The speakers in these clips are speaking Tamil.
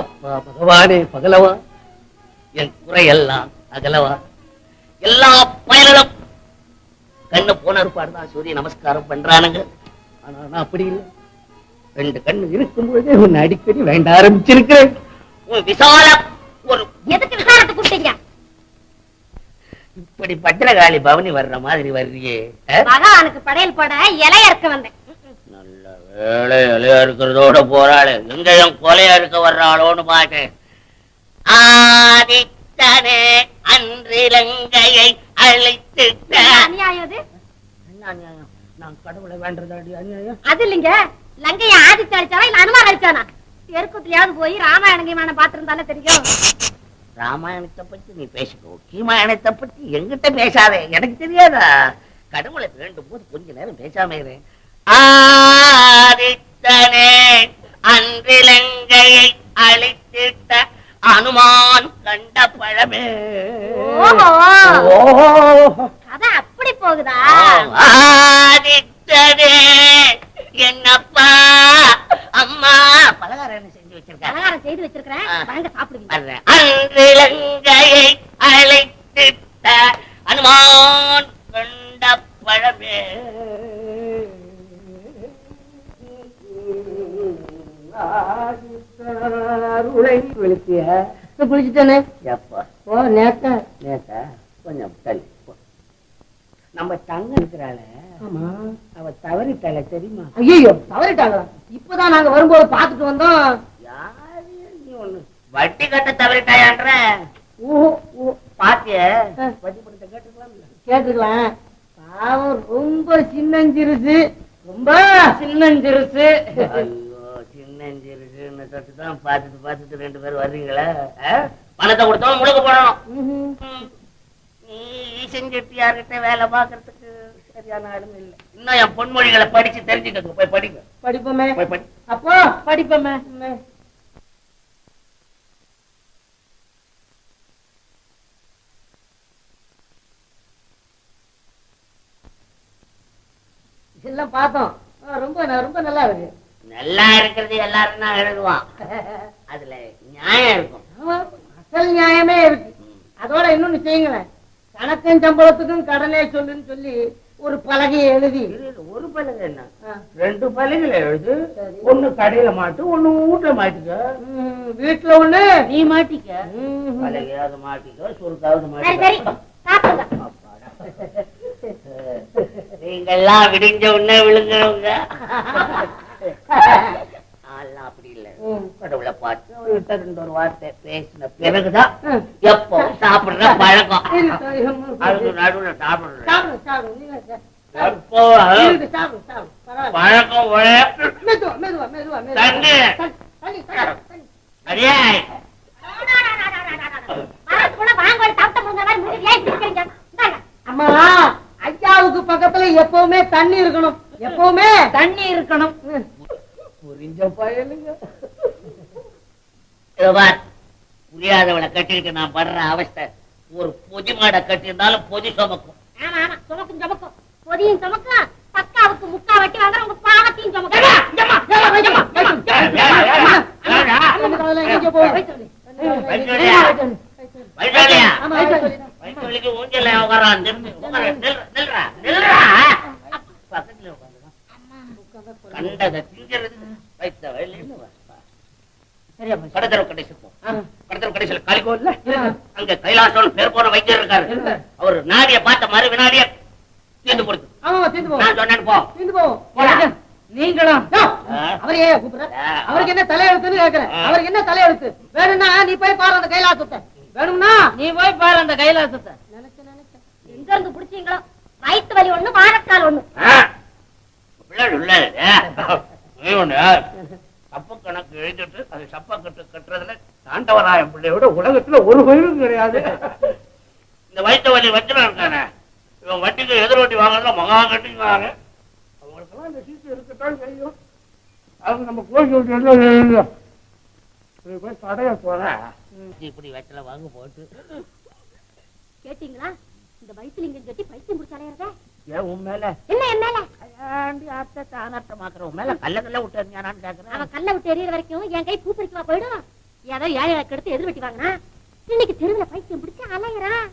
அப்பா பகவானே பகலவா, என் குறையெல்லாம் அகலவா. எல்லா பயனும் கண்ணு போன இருப்பாடுதான் சூரிய நமஸ்காரம் பண்றானுங்க. ஆனா நான் அப்படி இல்லை. 2 கண்ணு இருக்கும்போதே உன்னை அடிக்கடி வேண்ட ஆரம்பிச்சிருக்கிறேன். உன் விசாலம் ஒரு எதுக்கு விசாரத்தை கூப்பிட்டீங்க? இப்படி பத்திரகாளி பவனி வர்ற மாதிரி வர்றியே. பகவானுக்கு படையல் போட இலைய இருக்க வந்தேன். நல்ல வேலை, இலையா இருக்கிறதோட போறாளு. எங்கேயும் கொலையா இருக்க வர்றாளோன்னு பாட்டேன். ஆதித்தனே அன்றிலங்கையை அழைத்துட்ட. அநியாயம் அது. என்ன அநியாயம்? நான் கடவுளை வேண்டதாடி அநியாயம்? அது இல்லைங்க, லங்கையை ஆதித்த அழிச்சானா இல்ல அனுமான் அழிச்சானா? தெருக்குத்தியாவது போய் ராமாயணங்கமான பாத்திருந்தாலே தெரியும். ராமாயணத்தை பத்தி நீ பேசிக்கோ, கீமாயணத்தை பத்தி எங்கிட்ட பேசாதே. எனக்கு தெரியாதா? கடவுளை வேண்டும் போது கொஞ்ச நேரம் பேசாம இரு. ஆதித்தனே அன்றிலங்கையை அழித்திட்ட அனுமான் கண்ட பழமே. கதை அப்படி போகுதா? ஆதித்தனே என்னப்பா அம்மா பலகாரம் என்ன செஞ்சு வச்சிருக்க? பலகாரம் செய்து வச்சிருக்கிறேன், வாங்க சாப்பிடுவீங்க. அன்றிலங்கையை அழைத்திட்ட அனுமான் கண்ட பழமே. குளிச்சுட்டானே கொஞ்சம் தள்ளி. நம்ம தங்க இருக்கிறாள, அவ தவறிட்டாள தெரியுமா? ஐயோ, தவறிட்டாங்களா? இப்பதான் நாங்க வரும்போது பாத்துட்டு வந்தோம். யாரு நீ ஒண்ணு வட்டி கட்ட தவறிட்டாயான்ற? பாத்திய வட்டி படத்தை கேட்டுக்கலாம். கேட்டுக்கலாம். பாவம் ரொம்ப சின்னஞ்சிருச்சு, ரொம்ப சின்னஞ்சிருச்சு. ஐயோ, சின்னஞ்சிருச்சுன்னு தொட்டுதான் பார்த்துட்டு 2 பேரும் வர்றீங்களா? பணத்தை கொடுத்தவன் முழுக்க போடணும். நீ செஞ்சுட்டியார்கிட்ட வேலை பார்க்கறதுக்கு சரியான ஆளுங்க இல்லை. இன்னும் என் பொன்மொழிகளை படிச்சு தெரிஞ்சுக்க. போய் படிங்க. படிப்போமே. போய் படி. அப்போ படிப்போமே. எல்லாம் பார்த்தோம். ரொம்ப ரொம்ப நல்லா இருக்கு. நல்லா இருக்கிறது எல்லாரும் தான் எழுதுவான். அதுல நியாயம் இருக்கும். அசல் நியாயமே இருக்கு. அதோட இன்னொன்னு செய்யுங்களேன், கணக்கும் சம்பளத்துக்கும் கடனே சொல்லுன்னு சொல்லி ஒரு பலகையை எழுதி. ஒரு பலகை என்ன, 2 பலகைகளை எழுது. ஒண்ணு கடையில மாட்டு, ஒண்ணு வீட்டுல மாட்டிக்க. வீட்டுல ஒண்ணு நீ மாட்டிக்க. பலகையாவது மாட்டிக்க, சுருக்காவது மாட்டிக்க. நீங்கெல்லாம் விடிஞ்ச உடனே விழுங்குறவங்க. அப்படி இல்ல, கடவுளை பார்த்து அவர்கிட்ட 2 வார்த்தை பேசின பிறகுதான் எப்பவும் சாப்பிடுற பழக்கம். அதுக்கு நடுவுல சாப்பிடுற பழக்கம் அம்மா, ஐயாவுக்கு பக்கத்துல எப்பவுமே தண்ணி இருக்கணும், எப்பவுமே தண்ணி இருக்கணும். புரிஞ்ச பயலுங்க. புரியாதவளை கட்டிட்டு நான் படுற அவஸ்தை ஒரு பொதி மாடை கட்டியிருந்தாலும் பொதி சுமக்கும். ஆமா ஆமா, சுமக்கும் சுமக்கும். பொதியும் சுமக்கும், பக்காவுக்கு முக்கா வட்டி வாங்குற உங்க பாவத்தையும் சுமக்கும். ஊஞ்சல உட்காரான். பக்கத்துல கண்டதை திங்கிறது வைத்த வயலின்னு கடத்தர கடைசி கடத்தர கடைசியில் காலிகோல்ல அங்க கைலாசம் பேர் போன வைத்தியர் இருக்காரு. அவர் நாடிய பார்த்த மறு வினாடிய தீர்ந்து கொடுத்து நான் சொன்னேன் போ. நீங்களும் அவரையே கூப்பிடுற? அவருக்கு என்ன தலையெழுத்துன்னு கேக்குறேன். அவருக்கு என்ன தலையெழுத்து வேணும்னா நீ போய் பாரு அந்த கைலாசத்தை. வேணும்னா நீ போய் பாரு அந்த கைலாசத்தை. நினைச்சேன் எங்க இருந்து பிடிச்சீங்களோ, வயிற்று வலி ஒண்ணு, வாழைக்கால் ஒண்ணு. தப்பு கணக்கு எழுதிட்டு அது சப்ப கட்டு கட்டுறதுல தாண்டவராயன் பிள்ளையோட உலகத்துல ஒரு கோயிலும் கிடையாது. இந்த வயிற்று வலி வச்சுனா இருக்கானே, இவன் வட்டிக்கு எதிர் வட்டி வாங்கறதுல மகா கட்டிக்காரு. அவங்களுக்கெல்லாம் இந்த சீட்டு இருக்கட்டும் செய்யும். அவங்க நம்ம கோயில் போய் கடைய போற இப்படி வச்சல வாங்க போட்டு கேட்டீங்களா? இந்த வயிற்றுலிங்கம் கட்டி பைத்தியம் முடிச்சாலே ஏன் உன் மேல என்ன என் மேல தானர்த்தமாக்குற உன் மேல கல்ல விட்டு எறிஞ்சானான்னு கேக்குறேன். அவன் கல்ல விட்டு எறியற வரைக்கும் என் கை பூ பறிக்கவா போயிடும்? ஏதோ ஏழைக்கு எடுத்து எதிர் வெட்டி வாங்கினா இன்னைக்கு தெருவுல பைத்தியம் பிடிச்சு அலையிறான்.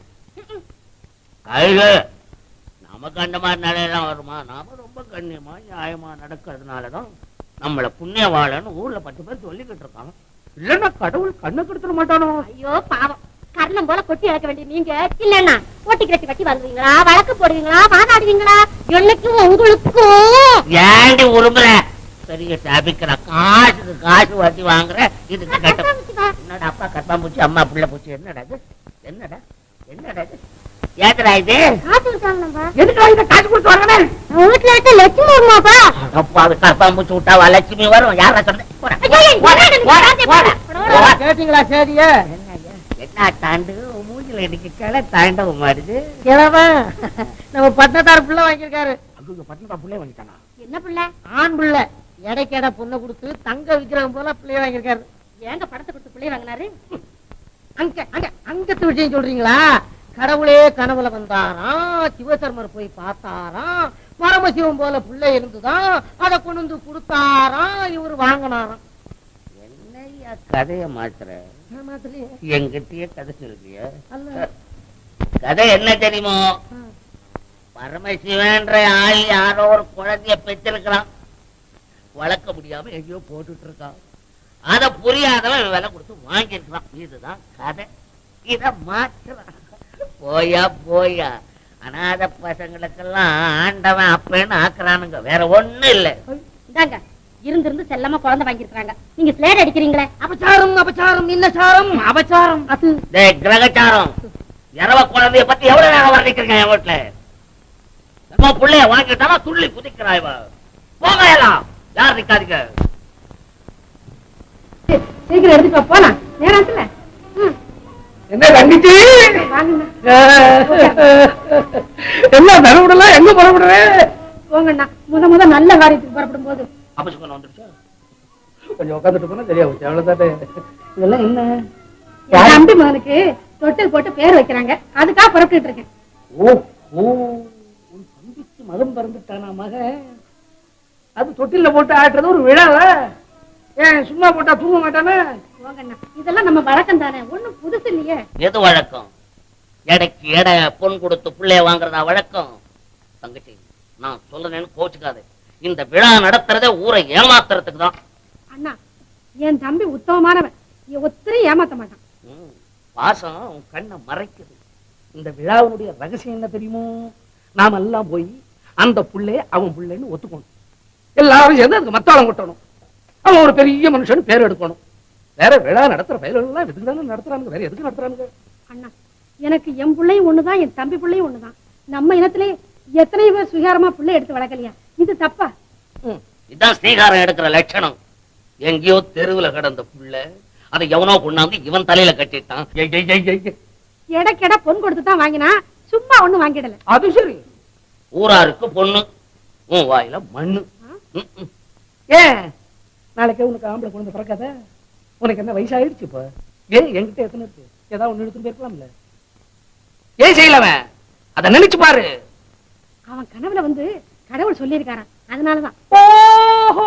நமக்கு அந்த மாதிரி நிலையெல்லாம் வருமா? நாம ரொம்ப கண்ணியமா நியாயமா நடக்கிறதுனாலதான் நம்மள புண்ணியவாளன்னு ஊர்ல 10 பேர் சொல்லிக்கிட்டு இருக்காங்க. இல்லன்னா கடவுள் கண்ணு கெடுத்துட மாட்டானோ? ஐயோ பாவம், கர்ணம் போல கொட்டி இழக்க வேண்டிய நீங்க இல்லன்னா ஓட்டி கட்டி வட்டி வாங்குவீங்களா, வழக்கு போடுவீங்களா, வாதாடுவீங்களா? என்னைக்கும் உங்களுக்கும் ஏண்டி உருமுற? பெரிய சாபிக்கிற காசுக்கு காசு வட்டி வாங்குற. இதுக்கு கட்ட என்னடா அப்பா கட்டாம்பூச்சி அம்மா புள்ள பூச்சி. என்னடா இது? என்னடா என்னடா இது? ஏத்துடா இது? காசு கொடுத்தாங்கப்பா. எதுக்குடா இத காசு கொடுத்து வாங்குறேன்? வீட்டுல இருக்க லட்சுமி வருமாப்பா. அப்பா அது கட்டாம்பூச்சி விட்டாவா லட்சுமி வரும்? யாரா சொன்னது? கேட்டீங்களா? சரியா என்ன தாண்டு மூஞ்சில இன்னைக்கு கிளை தாண்ட மாறுது. கிழவன் நம்ம பட்டத்தார் பிள்ளை வாங்கியிருக்காரு. அங்க பட்டணத்தா புள்ளைய வாங்கிட்டானா? என்ன பிள்ளை? ஆண் பிள்ளை. எடைக்கேட பொண்ணை கொடுத்து தங்க விக்கிரகம் போல பிள்ளைய வாங்கியிருக்காரு. ஏங்க படத்தை கொடுத்து பிள்ளை வாங்கினாரு? அங்க அங்க அங்கத்து விஷயம் சொல்றீங்களா? கடவுளே கனவுல வந்தாராம், சிவசர்மர் போய் பார்த்தாராம், பரமசிவம் போல பிள்ளை இருந்துதான் அதை கொண்டு வந்து கொடுத்தாராம், இவரு வாங்கினாராம். என்னையா கதைய மாத்துற? எங்கிட்டயே கதை சொல்றிய? கதை என்ன தெரியுமோ? பரமசிவன்ற ஆள் யாரோ ஒரு குழந்தைய பெற்றிருக்கிறான், வளர்க்க முடியாம எங்கேயோ போட்டுட்டு இருக்கான். அத புரியாதவன் விலை கொடுத்து வாங்கிருக்கான். இதுதான் கதை. இத மாற்றுறான். போயா போயா, அநாத பசங்களுக்கெல்லாம் ஆண்டவன் அப்பன்னு ஆக்குறானுங்க, வேற ஒண்ணும் இல்ல. இந்தாங்க இருந்து செல்லமா குழந்தை வாங்கிருக்காங்க, நீங்க ஸ்லேட் அடிக்கிறீங்களே. அபச்சாரம் அபச்சாரம். என்ன சாரம்? அபச்சாரம். அது கிரகச்சாரம். இரவ குழந்தைய பத்தி எவ்வளவு நேரம் வர்ணிக்கிறீங்க என் வீட்டுல? நம்ம பிள்ளைய வாங்கிட்டாலும் துள்ளி குதிக்கிறாய்வா. போங்க எல்லாம், யார் நிக்காதீங்க. சீக்கிரம் எடுத்துக்கோ, போலாம் நேரத்துல. என்ன தங்கிச்சு என்ன புறப்படலாம்? எங்க புறப்படுறேன்? போங்கண்ணா, முத நல்ல காரியத்துக்கு புறப்படும் போது அபசுகன் வந்துருச்சா? கொஞ்சம் உட்காந்துட்டு போனா சரியா போச்சு. அவ்வளவுதானே. இதெல்லாம் என்ன? தம்பி மகனுக்கு தொட்டில் போட்டு பேர் வைக்கிறாங்க, அதுக்காக புறப்பட்டு இருக்கேன். ஓ ஓ, உன் தம்பிக்கு மகன் பிறந்துட்டானா? மகன் அது தொட்டில போட்டு ஆட்டுறது ஒரு விழாவ? ஏன் சும்மா போட்டா தூங்க மாட்டானே? போங்கண்ணா, இதெல்லாம் நம்ம வழக்கம் தானே, ஒண்ணும் புதுசு இல்லையே. எது வழக்கம்? எடைக்கு எடை பொன் கொடுத்து பிள்ளைய வாங்குறதா வழக்கம்? தங்கச்சி, நான் சொல்றேன்னு கோச்சுக்காது. இந்த விழா நடத்துறதே ஊரை ஏமாத்துறதுக்கு தான். அண்ணா, என் தம்பி உத்தமமானவன், ஒத்தரை ஏமாத்த மாட்டான். பாசம் உன் கண்ணை மறைக்குது. இந்த விழாவினுடைய ரகசியம் என்ன தெரியுமோ? நாம எல்லாம் போய் அந்த புள்ளைய அவன் புள்ளைன்னு ஒத்துக்கணும். எல்லாரும் சேர்ந்து அதுக்கு மத்தாளம் கொட்டணும். அவன் ஒரு பெரிய மனுஷன் பேர் எடுக்கணும். வேற விழா நடத்துற பயிரெல்லாம் எதுக்கு தானே நடத்துறாங்க? வேற எதுக்கு நடத்துறாங்க? அண்ணா, எனக்கு என் பிள்ளையும் ஒண்ணுதான், என் தம்பி பிள்ளையும் ஒண்ணுதான். நம்ம இனத்திலே எத்தனை பேர் சுகாரமா பிள்ளை எடுத்து வளர்க்கலையா? இது தப்பா? இதுதான் ஸ்ரீகாரம் எடுக்கிற லட்சணம். எங்கேயோ தெருவுல கிடந்த புள்ள அதை எவனோ கொண்டாந்து இவன் தலையில கட்டிட்டான். எடைக்கெட பொன் கொடுத்துதான் வாங்கினா, சும்மா ஒண்ணு வாங்கிடல. அது சரி. ஊராருக்கு பொண்ணு, உன் வாயில மண்ணு. ஏன் நாளைக்கே உனக்கு ஆம்பளை குழந்தை பிறக்காத? உனக்கு என்ன வயசாயிடுச்சு? இப்ப ஏன் என்கிட்ட எத்தனை இருக்கு? ஏதாவது ஒண்ணு எடுத்துட்டு போயிருக்கலாம்ல? ஏன் செய்யலவன்? அத நினைச்சு பாரு. அவன் கனவுல வந்து கடவுள் சொல்லியிருக்காரான், அதனாலதான். ஓஹோ,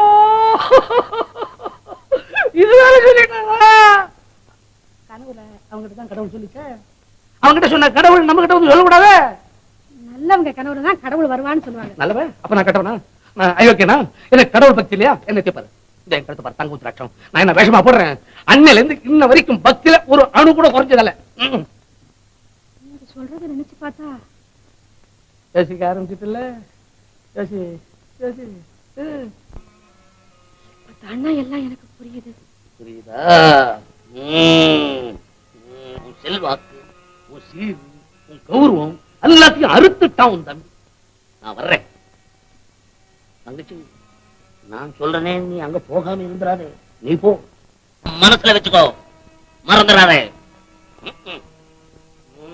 இதுவேற சொல்லிட்டாங்களா? கனவுல அவங்ககிட்ட தான் கடவுள் சொல்லிச்ச. அவங்ககிட்ட சொன்ன கடவுள் நம்ம கிட்ட வந்து சொல்லக்கூடாது. நல்லவங்க கனவுல தான் கடவுள் வருவான்னு சொல்லுவாங்க. நல்லவன் அப்ப நான் கட்டவனா? நான் அயோக்கியனா? எனக்கு கடவுள் பக்தி இல்லையா? என்ன தீப்பாரு இந்த கருத்து பாரு. தங்க உத்திராட்சம் நான் என்ன வேஷமா போடுறேன்? அண்ணில இருந்து இன்ன வரைக்கும் பக்தியில ஒரு அணு கூட குறைஞ்சதில்ல. சொல்றத நினைச்சு பார்த்தா யோசிக்க ஆரம்பிச்சுட்டுல. யோசி யோசி. அண்ணா எல்லாம் எனக்கு புரியுது. புரியுதா? உன் செல்வாக்கு, உன் சீர், உன் கௌரவம் எல்லாத்தையும் அறுத்துட்டான் உன் தம்பி. நான் வர்றேன். தங்கச்சி, நான் சொல்றேனே, நீ அங்க போகாம இருந்துடாதே. நீ போ, மனசுல வச்சுக்கோ, மறந்துடாதே.